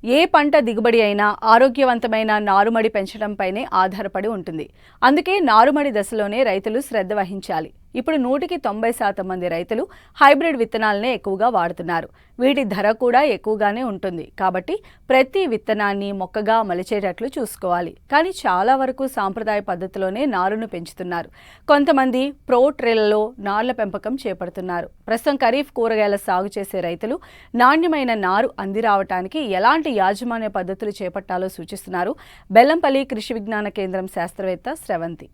ఏ పంట దిగుబడి అయినా ఆరోగ్యవంతమైన నారుమడి పెంచడంపైనే ఆధారపడి ఉంటుంది. అందుకే నారుమడి దశలోనే రైతులు శ్రద్ధ వహించాలి. ఇప్పుడు 100% మంది రైతులు హైబ్రిడ్ విత్తనాలనే ఎక్కువగా వాడుతున్నారు. వీటి ధర కూడా ఎక్కువగానే ఉంటుంది. కాబట్టి ప్రతి విత్తనాన్ని మొక్కగా మలిచేటట్లు చూసుకోవాలి. కానీ చాలా వరకు సాంప్రదాయ పద్ధతిలోనే నారును పెంచుతున్నారు. కొంతమంది ప్రో ట్రేలలో నార్ల పెంపకం చేపడుతున్నారు. ప్రస్తుతం ఖరీఫ్ కూరగాయల సాగు చేసే రైతులు నాణ్యమైన నారు అంది రావటానికి ఎలాంటి యాజమాన్య పద్ధతులు చేపట్టాలో సూచిస్తున్నారు బెల్లంపల్లి కృషి విజ్ఞాన కేంద్రం శాస్త్రవేత్త స్రవంతి.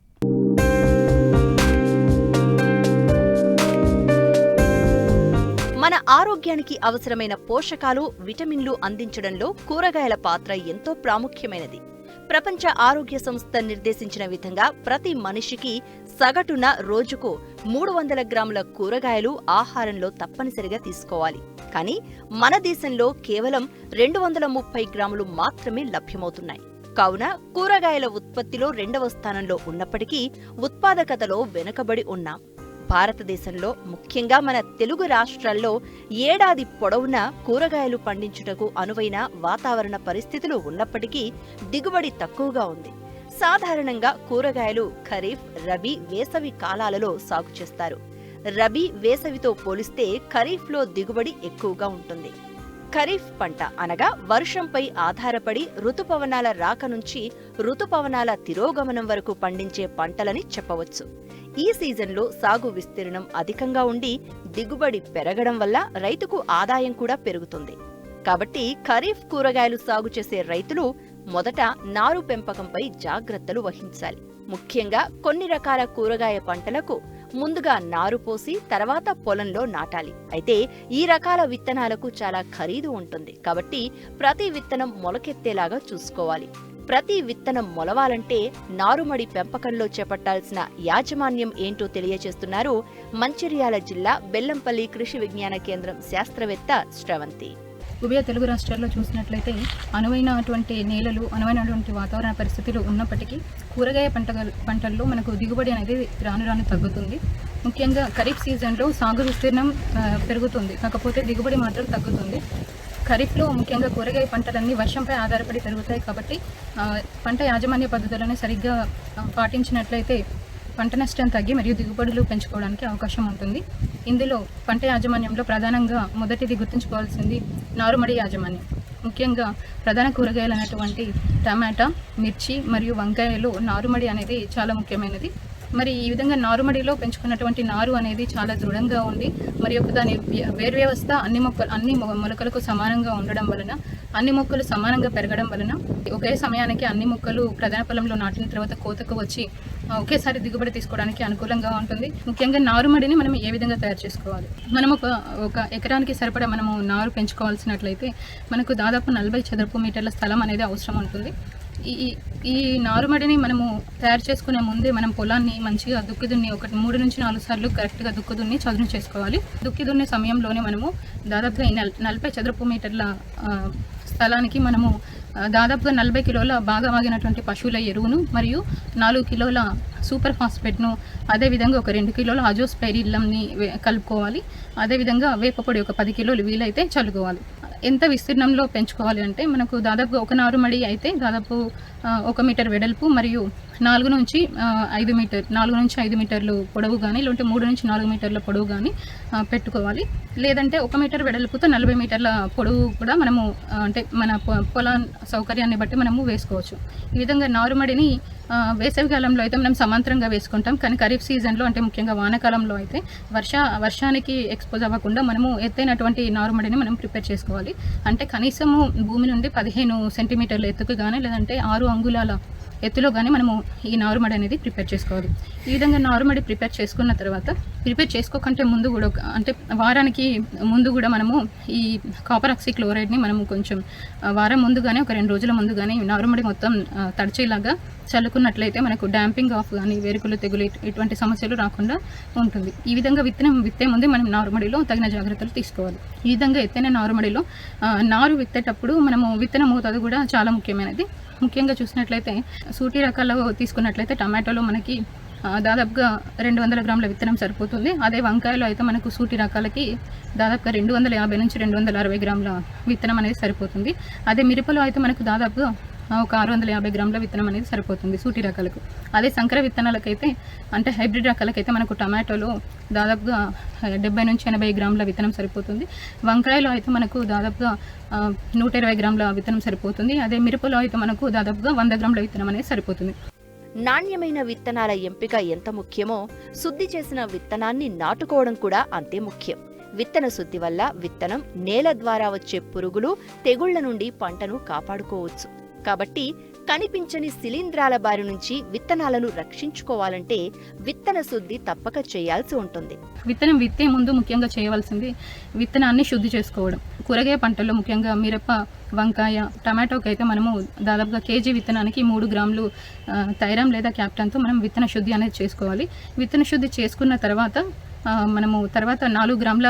మన ఆరోగ్యానికి అవసరమైన పోషకాలు, విటమిన్లు అందించడంలో కూరగాయల పాత్ర ఎంతో ప్రాముఖ్యమైనది. ప్రపంచ ఆరోగ్య సంస్థ నిర్దేశించిన విధంగా ప్రతి మనిషికి సగటున రోజుకు 300 గ్రాముల కూరగాయలు ఆహారంలో తప్పనిసరిగా తీసుకోవాలి. కానీ మన దేశంలో కేవలం 230 గ్రాములు మాత్రమే లభ్యమవుతున్నాయి. కావున కూరగాయల ఉత్పత్తిలో 2వ స్థానంలో ఉన్నప్పటికీ ఉత్పాదకతలో వెనుకబడి ఉన్నాం. భారతదేశంలో ముఖ్యంగా మన తెలుగు రాష్ట్రాల్లో ఏడాది పొడవునా కూరగాయలు పండించుటకు అనువైన వాతావరణ పరిస్థితులు ఉన్నప్పటికీ దిగుబడి తక్కువగా ఉంది. సాధారణంగా కూరగాయలు ఖరీఫ్, రబీ, వేసవి కాలాలలో సాగు చేస్తారు. రబీ, వేసవితో పోలిస్తే ఖరీఫ్లో దిగుబడి ఎక్కువగా ఉంటుంది. ఖరీఫ్ పంట అనగా వర్షంపై ఆధారపడి ఋతుపవనాల రాక నుంచి ఋతుపవనాల తిరోగమనం వరకు పండించే పంటలని చెప్పవచ్చు. ఈ సీజన్లో సాగు విస్తీర్ణం అధికంగా ఉండి దిగుబడి పెరగడం వల్ల రైతుకు ఆదాయం కూడా పెరుగుతుంది. కాబట్టి ఖరీఫ్ కూరగాయలు సాగు చేసే రైతులు మొదట నారు పెంపకంపై జాగ్రత్తలు వహించాలి. ముఖ్యంగా కొన్ని రకాల కూరగాయ పంటలకు ముందుగా నారు పోసి తర్వాత పొలంలో నాటాలి. అయితే ఈ రకాల విత్తనాలకు చాలా ఖరీదు ఉంటుంది. కాబట్టి ప్రతి విత్తనం మొలకెత్తేలాగా చూసుకోవాలి. ప్రతి విత్తనం మొలవాలంటే నారుమడి పెంపకంలో చేపట్టాల్సిన యాజమాన్యం ఏంటో తెలియచేస్తున్నారు మంచిర్యాల జిల్లా బెల్లంపల్లి కృషి విజ్ఞాన కేంద్రం శాస్త్రవేత్త స్రవంతి. ఉభయ తెలుగు రాష్ట్రాల్లో చూసినట్లయితే అనువైనటువంటి నేలలు, అనువైనటువంటి వాతావరణ పరిస్థితులు ఉన్నప్పటికీ కూరగాయ పంటల్లో మనకు దిగుబడి అనేది రాను తగ్గుతుంది. ముఖ్యంగా ఖరీఫ్ సీజన్లో సాగు విస్తీర్ణం పెరుగుతుంది, కాకపోతే దిగుబడి మాత్రం తగ్గుతుంది. ఖరీఫ్లో ముఖ్యంగా కూరగాయ పంటలన్నీ వర్షంపై ఆధారపడి పెరుగుతాయి. కాబట్టి పంట యాజమాన్య పద్ధతులను సరిగ్గా పాటించినట్లయితే పంట నష్టం తగ్గి మరియు దిగుబడులు పెంచుకోవడానికి అవకాశం ఉంటుంది. ఇందులో పంట యాజమాన్యంలో ప్రధానంగా మొదటిది గుర్తుంచుకోవాల్సింది నారుమడి యాజమాన్యం. ముఖ్యంగా ప్రధాన కూరగాయలు అనేటువంటి టమాటా, మిర్చి మరియు వంకాయలు నారుమడి అనేది చాలా ముఖ్యమైనది. మరి ఈ విధంగా నారుమడిలో పెంచుకున్నటువంటి నారు అనేది చాలా దృఢంగా ఉండి మరి దాని వేరు వ్యవస్థ అన్ని మొలకలకు సమానంగా ఉండడం వలన, అన్ని మొక్కలు సమానంగా పెరగడం వలన ఒకే సమయానికి అన్ని మొక్కలు ప్రధాన పొలంలో నాటిన తర్వాత కోతకు వచ్చి ఒకేసారి దిగుబడి తీసుకోవడానికి అనుకూలంగా ఉంటుంది. ముఖ్యంగా నారుమడిని మనం ఏ విధంగా తయారు చేసుకోవాలి? మనం ఒక ఎకరానికి సరిపడా మనము నారు పెంచుకోవాల్సినట్లయితే మనకు దాదాపు 40 చదరపు మీటర్ల స్థలం అనేది అవసరం ఉంటుంది. ఈ నారుమడిని మనము తయారు చేసుకునే ముందే మనం పొలాన్ని మంచిగా దుక్కిదున్ని 3 నుంచి 4 సార్లు కరెక్ట్గా దుక్కిదున్ని చదును చేసుకోవాలి. దుక్కిదున్నే సమయంలోనే మనము దాదాపుగా 40 చదరపు మీటర్ల స్థలానికి మనము దాదాపుగా 40 కిలోల బాగా మాగినటువంటి పశువుల ఎరువును మరియు 4 కిలోల సూపర్ ఫాస్ఫేట్ను, అదేవిధంగా ఒక 2 కిలోల అజోస్పైరిల్లంని కలుపుకోవాలి. అదేవిధంగా వేపపొడి ఒక 10 కిలోలు వీలైతే చల్లుకోవాలి. ఎంత విస్తీర్ణంలో పెంచుకోవాలి అంటే మనకు దాదాపుగా ఒక నారుమడి అయితే దాదాపు 1 మీటర్ వెడల్పు మరియు 4 నుంచి 5 మీటర్లు పొడవు కానీ, లేదంటే 3 నుంచి 4 మీటర్ల పొడవు కానీ పెట్టుకోవాలి. లేదంటే 1 మీటర్ వెడల్పుతో 40 మీటర్ల పొడవు కూడా మనము అంటే మన పొల సౌకర్యాన్ని బట్టి మనము వేసుకోవచ్చు. ఈ విధంగా నారుమడిని వేసవి కాలంలో అయితే మనం సమాంతరంగా వేసుకుంటాం. కానీ ఖరీఫ్ సీజన్లో అంటే ముఖ్యంగా వానాకాలంలో అయితే వర్షానికి ఎక్స్పోజ్ అవ్వకుండా మనము ఎత్తైనటువంటి నారుమడిని మనం ప్రిపేర్ చేసుకోవాలి. అంటే కనీసము భూమి నుండి 15 సెంటీమీటర్ల ఎత్తుకు కానీ, లేదంటే 6 అంగుళాల ఎత్తులో కానీ మనము ఈ నారుమడి అనేది ప్రిపేర్ చేసుకోవాలి. ఈ విధంగా నారుమడి ప్రిపేర్ చేసుకున్న తర్వాత ప్రిపేర్ చేసుకోకంటే ముందు కూడా అంటే వారానికి ముందు కూడా మనము ఈ కాపర్ ఆక్సిక్లోరైడ్ని మనము కొంచెం వారం ముందుగానే ఒక 2 రోజుల ముందుగానే నారుమడి మొత్తం తడిచేలాగా చల్లుకున్నట్లయితే మనకు డాంపింగ్ ఆఫ్ కానీ, వేరుకులు తెగులు ఇటువంటి సమస్యలు రాకుండా ఉంటుంది. ఈ విధంగా విత్తనం విత్తే ముందే మనం నారుమడిలో తగిన జాగ్రత్తలు తీసుకోవాలి. ఈ విధంగా ఎత్తైన నారుమడిలో నారు విత్తేటప్పుడు మనము విత్తన మోతాదు కూడా చాలా ముఖ్యమైనది. ముఖ్యంగా చూసినట్లయితే సూటి రకాల్లో తీసుకున్నట్లయితే టమాటోలో మనకి దాదాపుగా 200 గ్రాముల విత్తనం సరిపోతుంది. అదే వంకాయలో అయితే మనకు సూటి రకాలకి దాదాపుగా 250 నుంచి 260 గ్రాముల విత్తనం అనేది సరిపోతుంది. అదే మిరపలో అయితే మనకు దాదాపుగా ఒక 650 గ్రాముల విత్తనం అనేది సరిపోతుంది సూటి రకాలకు. అదే సంకర విత్తనాలకైతే అంటే హైబ్రిడ్ రకాలకైతే మనకు టమాటోలో దాదాపుగా 70 నుంచి 80 గ్రాముల విత్తనం సరిపోతుంది. వంకాయలో అయితే మనకు దాదాపుగా 120 గ్రాముల విత్తనం సరిపోతుంది. అదే మిరపలో అయితే మనకు దాదాపుగా 100 గ్రాముల విత్తనం అనేది సరిపోతుంది. నాణ్యమైన విత్తనాల ఎంపిక ఎంత ముఖ్యమో శుద్ధి చేసిన విత్తనాన్ని నాటుకోవడం కూడా అంతే ముఖ్యం. విత్తన శుద్ధి వల్ల విత్తనం నేల ద్వారా వచ్చే పురుగులు, తెగుళ్ల నుండి పంటను కాపాడుకోవచ్చు. కాబట్టి కనిపించని శిలీంధ్రాల బారి నుంచి విత్తనాలను రక్షించుకోవాలంటే విత్తన శుద్ధి తప్పక చేయాల్సి ఉంటుంది. విత్తనం విత్తే ముందు ముఖ్యంగా చేయవలసింది విత్తనాన్ని శుద్ధి చేసుకోవడం. కూరగాయ పంటల్లో ముఖ్యంగా మిరప, వంకాయ, టమాటోకి అయితే మనము దాదాపుగా కేజీ విత్తనానికి 3 గ్రాములు థైరామ్ లేదా క్యాప్టన్తో మనం విత్తన శుద్ధి అనేది చేసుకోవాలి. విత్తన శుద్ధి చేసుకున్న తర్వాత మనము తర్వాత 4 గ్రాముల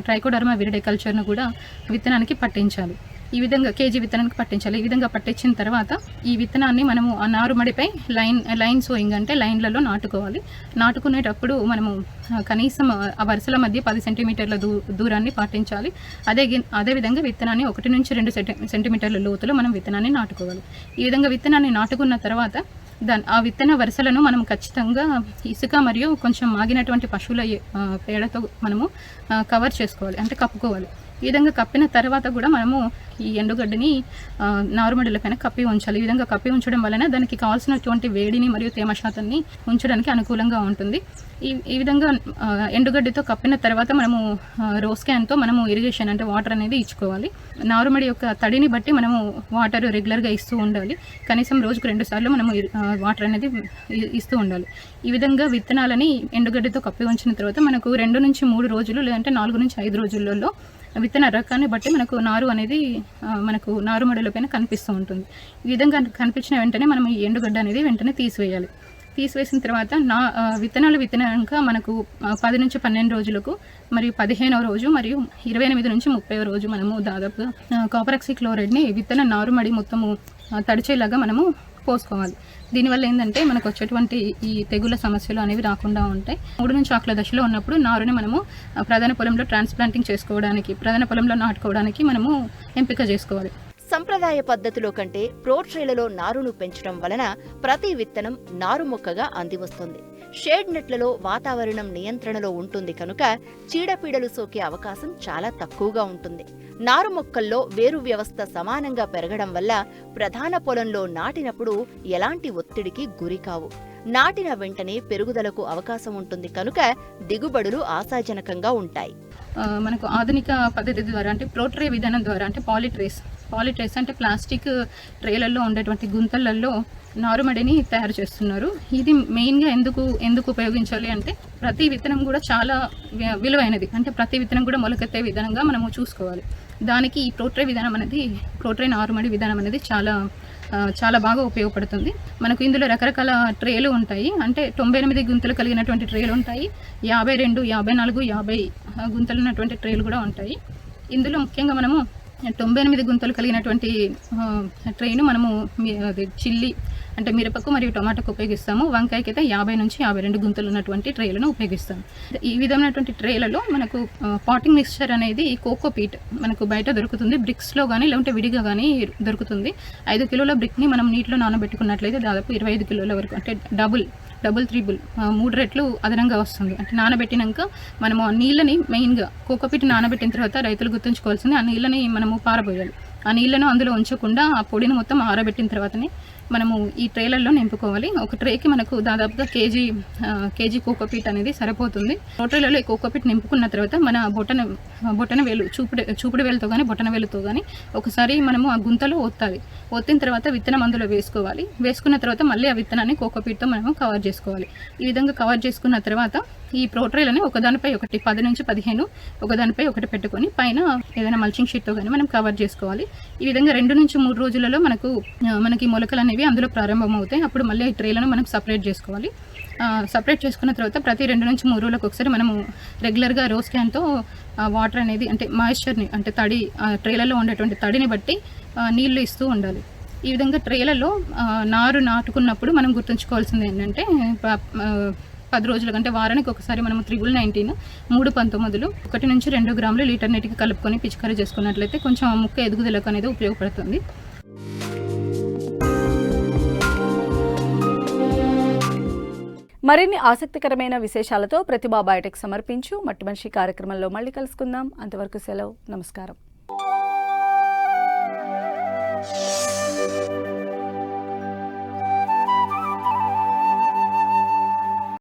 ట్రైకోడర్మా విరిడే కల్చర్ను కూడా విత్తనానికి పట్టించాలి. ఈ విధంగా కేజీ విత్తనానికి పట్టించాలి. ఈ విధంగా పట్టించిన తర్వాత ఈ విత్తనాన్ని మనము ఆ నారుమడిపై లైన్ సోయింగ్ అంటే లైన్లలో నాటుకోవాలి. నాటుకునేటప్పుడు మనము కనీసం ఆ వరుసల మధ్య 10 సెంటీమీటర్ల దూరాన్ని పాటించాలి. అదేవిధంగా విత్తనాన్ని 1 నుంచి 2 సెంటీమీటర్ల లోతులో మనం విత్తనాన్ని నాటుకోవాలి. ఈ విధంగా విత్తనాన్ని నాటుకున్న తర్వాత ఆ విత్తన వరుసలను మనం ఖచ్చితంగా ఇసుక మరియు కొంచెం మాగినటువంటి పశువుల పేడతో మనము కవర్ చేసుకోవాలి, అంటే కప్పుకోవాలి. ఈ విధంగా కప్పిన తర్వాత కూడా మనము ఈ ఎండుగడ్డిని నారుమడిల పైన కప్పి ఉంచాలి. ఈ విధంగా కప్పి ఉంచడం వలన దానికి కావాల్సినటువంటి వేడిని మరియు తేమ శాతాన్ని ఉంచడానికి అనుకూలంగా ఉంటుంది. ఈ విధంగా ఎండుగడ్డితో కప్పిన తర్వాత మనము రోస్ క్యాన్తో మనము ఇరిగేషన్ అంటే వాటర్ అనేది ఇచ్చుకోవాలి. నారుమడి యొక్క తడిని బట్టి మనము వాటర్ రెగ్యులర్గా ఇస్తూ ఉండాలి. కనీసం రోజుకు 2 సార్లు మనము వాటర్ అనేది ఇస్తూ ఉండాలి. ఈ విధంగా విత్తనాలని ఎండుగడ్డితో కప్పి ఉంచిన తర్వాత మనకు 2 నుంచి 3 రోజులు లేదంటే 4 నుంచి 5 రోజులలో విత్తన రకాన్ని బట్టి మనకు నారు అనేది మనకు నారుమడుల పైన కనిపిస్తూ ఉంటుంది. ఈ విధంగా కనిపించిన వెంటనే మనం ఈ ఎండుగడ్డ అనేది వెంటనే తీసివేయాలి. తీసివేసిన తర్వాత విత్తనాలు విత్తనాక మనకు 10 నుంచి 12 రోజులకు మరియు 15వ రోజు మరియు 28 నుంచి 30వ రోజు మనము దాదాపుగా కాపర్ ఆక్సీ క్లోరైడ్ని విత్తన నారుమడి మొత్తము తడిచేలాగా మనము పోసుకోవాలి. దీనివల్ల ఏంటంటే మనకు వచ్చేటువంటి ఈ తెగుళ్ళ సమస్యలు అనేవి రాకుండా ఉంటాయి. 3 నుంచి ఆకుల దశలో ఉన్నప్పుడు నారుని మనము ప్రధాన పొలంలో ట్రాన్స్ప్లాంటింగ్ చేసుకోవడానికి, ప్రధాన పొలంలో నాటుకోవడానికి మనము ఎంపిక చేసుకోవాలి. సంప్రదాయ పద్ధతిలో కంటే ప్రోట్రేలలో నారును పెంచడం వలన ప్రతి విత్తనం నారు మొక్కగా అందివస్తుంది. షేడ్ నెట్లలో వాతావరణం నియంత్రణలో ఉంటుంది కనుక చీడపీడలు సోకే అవకాశం చాలా తక్కువగా ఉంటుంది. నారు మొక్కల్లో వేరు వ్యవస్థ సమానంగా పెరగడం వల్ల ప్రధాన పొలంలో నాటినప్పుడు ఎలాంటి ఒత్తిడికి గురికావు. నాటిన వెంటనే పెరుగుదలకు అవకాశం ఉంటుంది కనుక దిగుబడులు ఆశాజనకంగా ఉంటాయి. మనకు ఆధునిక పద్ధతి ద్వారా అంటే ప్రోట్రే విధానం ద్వారా అంటే పాలిట్రేస్ అంటే ప్లాస్టిక్ ట్రేలలో ఉండేటువంటి గుంతలలో నారుమడిని తయారు చేస్తున్నారు. ఇది మెయిన్గా ఎందుకు ఉపయోగించాలి అంటే ప్రతి విత్తనం కూడా చాలా విలువైనది. అంటే ప్రతి విత్తనం కూడా మొలకెత్తే విధానంగా మనము చూసుకోవాలి. దానికి ఈ ప్రోట్రే నారుమడి విధానం అనేది చాలా బాగా ఉపయోగపడుతుంది. మనకు ఇందులో రకరకాల ట్రేలు ఉంటాయి. అంటే 98 గుంతలు కలిగినటువంటి ట్రేలు ఉంటాయి, 52, 54, 50 గుంతలు ఉన్నటువంటి ట్రేలు కూడా ఉంటాయి. ఇందులో ముఖ్యంగా మనము 98 గుంతలు కలిగినటువంటి ట్రేను మనము చిల్లీ అంటే మిరపకు మరియు టొమాటోకు ఉపయోగిస్తాము. వంకాయకి అయితే 50 నుంచి 52 గుంతలు ఉన్నటువంటి ట్రేలను ఉపయోగిస్తాము. ఈ విధమైనటువంటి ట్రేలలో మనకు పాటింగ్ మిక్స్చర్ అనేది కోకోపీట్ మనకు బయట దొరుకుతుంది. బ్రిక్స్లో కానీ లేకుంటే విడిగా కానీ దొరుకుతుంది. 5 కిలోల బ్రిక్ని మనం నీటిలో నానబెట్టుకున్నట్లయితే దాదాపు 25 కిలోల వరకు అంటే డబుల్ 3 రెట్లు అదనంగా వస్తుంది. అంటే నానబెట్టినాక మనము ఆ నీళ్ళని మెయిన్గా కోకోపీట్ నానబెట్టిన తర్వాత రైతులు గుర్తుంచుకోవాల్సింది ఆ నీళ్ళని మనము పారబోయాలి. ఆ నీళ్ళను అందులో ఉంచకుండా ఆ పొడిని మొత్తం ఆరబెట్టిన తర్వాతనే మనము ఈ ట్రేలలో నింపుకోవాలి. ఒక ట్రేకి మనకు దాదాపుగా కేజీ కోకోపీట్ అనేది సరిపోతుంది. ట్రేలలో ఈ కోకోపీట్ నింపుకున్న తర్వాత మన బొటన వేలు చూపుడు వేలుతో కానీ బొటన వేలుతో కానీ ఒకసారి మనము ఆ గుంతలో ఒత్తిన తర్వాత విత్తనం అందులో వేసుకోవాలి. వేసుకున్న తర్వాత మళ్ళీ ఆ విత్తనాన్ని కోకోపీట్తో మనము కవర్ చేసుకోవాలి. ఈ విధంగా కవర్ చేసుకున్న తర్వాత ఈ ప్రోట్రేలని ఒకదానిపై ఒకటి 10 నుంచి 15 ఒకదానిపై ఒకటి పెట్టుకొని పైన ఏదైనా మల్చింగ్ షీట్తో కానీ మనం కవర్ చేసుకోవాలి. ఈ విధంగా 2 నుంచి 3 రోజులలో మనకి మొలకలు అనేవి అందులో ప్రారంభమవుతాయి. అప్పుడు మళ్ళీ ఈ ట్రేలను మనం సపరేట్ చేసుకోవాలి. సపరేట్ చేసుకున్న తర్వాత ప్రతి 2 నుంచి 3 రోజులకు ఒకసారి మనము రెగ్యులర్గా రోస్ క్యాన్తో వాటర్ అనేది అంటే మాయిశ్చర్ని అంటే తడి ట్రేలలో ఉండేటువంటి తడిని బట్టి నీళ్లు ఇస్తూ ఉండాలి. ఈ విధంగా ట్రేలలో నారు నాటుకున్నప్పుడు మనం గుర్తుంచుకోవాల్సింది ఏంటంటే 10 రోజుల కంటే వారానికి ఒకసారి మనం 319 319 1 నుంచి 2 గ్రాములు లీటర్ నీటికి కలుపుకొని పిచికారీ చేసుకున్నట్లయితే కొంచెం మొక్క ఎదుగుదలకు అనేది ఉపయోగపడుతుంది. మరిన్ని ఆసక్తికరమైన విశేషాలతో ప్రతిభా బయోటెక్ సమర్పించు మట్టి మనిషి కార్యక్రమంలో మళ్ళీ కలుసుకుందాం. అంతవరకు సెలవు. నమస్కారం.